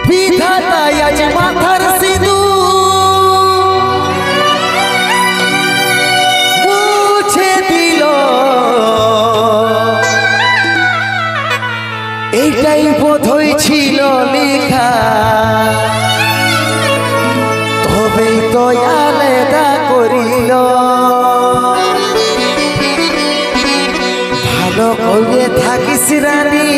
বিধাতাই আজ মাথার সিঁদুর মুছে দিল। এইটাই বোধহয় ছিল লেখা, তবেই তো আলাদা করিল। ভালো করে থাকিস রানী,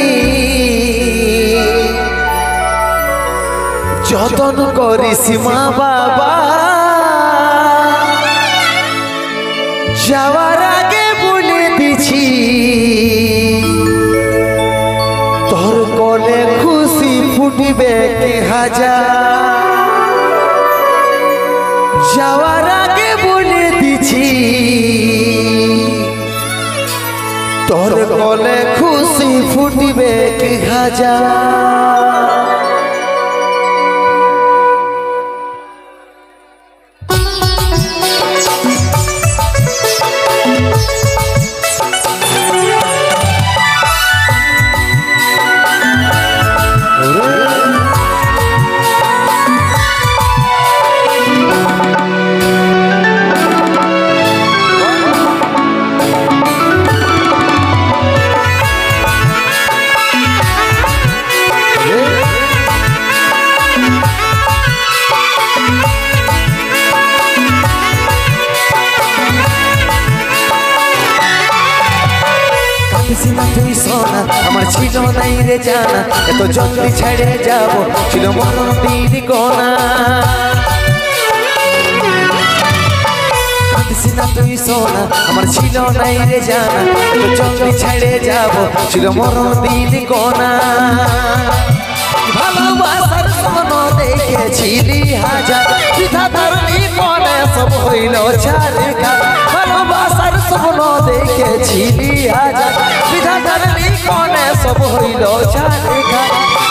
যতন করিস মা বাবা, যাওয়ার আগে বলে দিছি তোর কোলে খুশি ফুটবে কে হাজার। যাওয়ার আগে বলে দিছি তোর কোলে খুশি ফুটবে কে হাজার। তুই সোনা আমার ছিল নাই রে জানা, এত জলদি ছেড়ে যাব ছিল মরণ দিন কোনা। তুই সোনা আমার ছিল নাই রে জানা, এত জলদি ছেড়ে যাব ছিল মরণ দিন কোনা। ভালোবাসার স্বপ্ন দেখেছিলি হাজার, বিধাতার নিকটে সব হইল ছাড়খা। ভালোবাসার স্বপ্ন দেখেছিলি হাজার, বিধাতার নিকটে সব হইল ছাড়খা।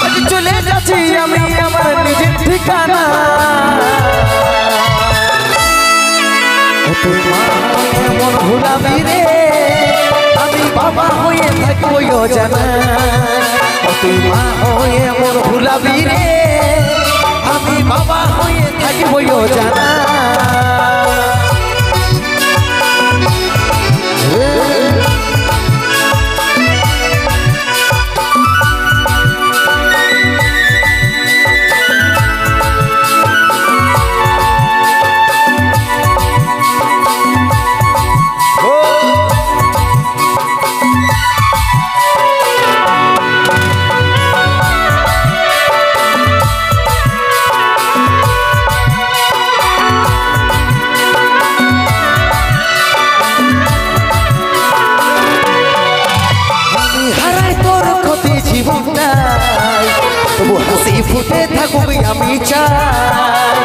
আজ চলে যাচ্ছি আমি আমার নিজের ঠিকানা। তুই মা হয়ে মন ভুলাবি রে, আমি বাবা হয়ে থাকবো জানা। তুই মা হয়ে মন ভুলাবি রে, আমি বাবা হয়ে থাকবো জানা। তবু হাসি ফুটে থাকুক আমি চাই,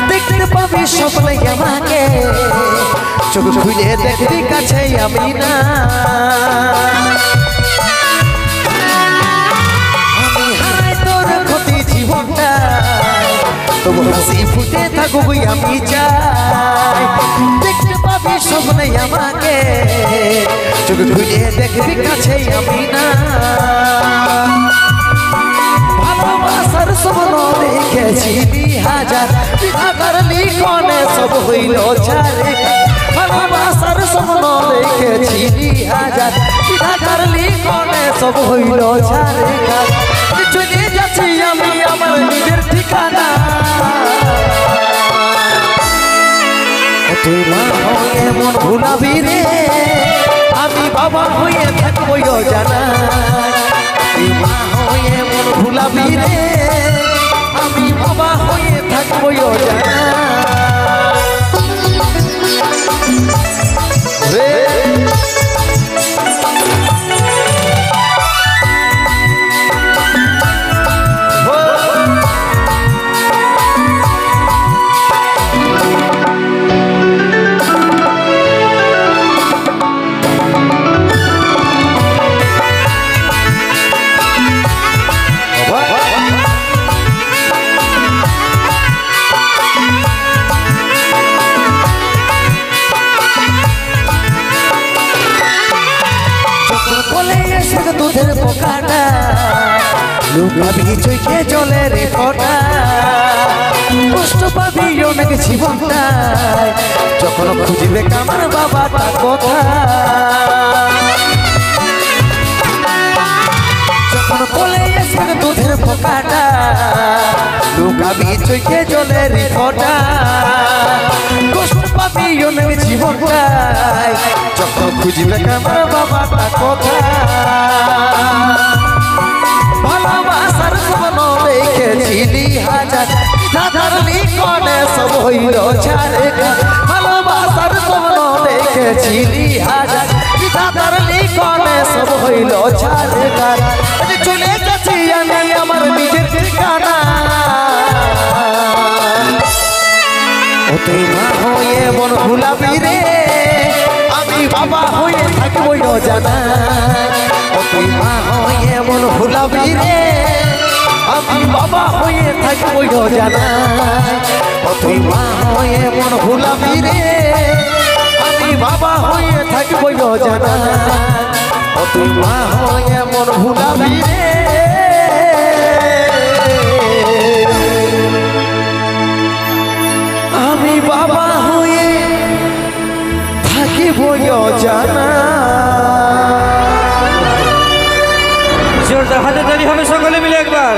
দেখতে পাবি স্বপ্নে আমাকে, চোখ খুলে দেখবি কাছে আমি না। আমি হারাই তোর ক্ষতি জীবনটা, তবু হাসি ফুটে থাকুক আমি চাই, দেখতে পাবি স্বপ্নে আমাকে, চোখ খুলে দেখবি কাছে আমি না। ভালোবাসার স্বপ্ন দেখেছিলি হাজার, বিধাতার নিকটে সব হইল ছাড়খা। ভালোবাসার স্বপ্ন দেখেছিলি হাজার, বিধাতার নিকটে সব হইল ছাড়খা। চলে যাচ্ছি আমি আমার নিজের ঠিকানা। তুই মা হয়ে মন ভুলাবি রে, আমি বাবা হয়ে থাকবো জানা। তুই মা হয়ে মন ভুলাবি রে, আমি বাবা হয়ে থাকবো জানা। লুকাবি চোখে জলের ফোঁটা কষ্ট পাবি অনেক জীবনটায় যখন খুঁজবে আমার বাবাটা কোথায় যখন কোলে আসবে দুধের ফোঁকাটা লুকাবি চোখে জলের ফোঁটা কষ্ট পাবি অনেক জীবনটায় যখন খুঁজবে আমার বাবাটা কোথায় ভালোবাসার স্বপ্ন দেখেছিলি হাজার দাদার নিকটে সব হইল ছাড়ে ভালোবাসার স্বপ্ন দেখেছিলি হাজার দাদার নিকটে সব হইল ছাড়ে চলে গেছি আমি আমার নিজের ঠিকানা ও তুই মা হয়ে মন ভুলাবি রে আমি বাবা হয়ে থাকবো জানা ও তুই মা হয়ে মন ভুলাবি রে আমি বাবা হয়ে থাকবো জানা ও তুই মা হয়ে মন ভুলাবি রে আমি বাবা হয়ে থাকবো জানা ও তুই মা হয়ে মন ভুলাবি রে আমি বাবা হয়ে থাকিব জানা জোরদার হাতে তালি হবে সকলে মিলে একবার।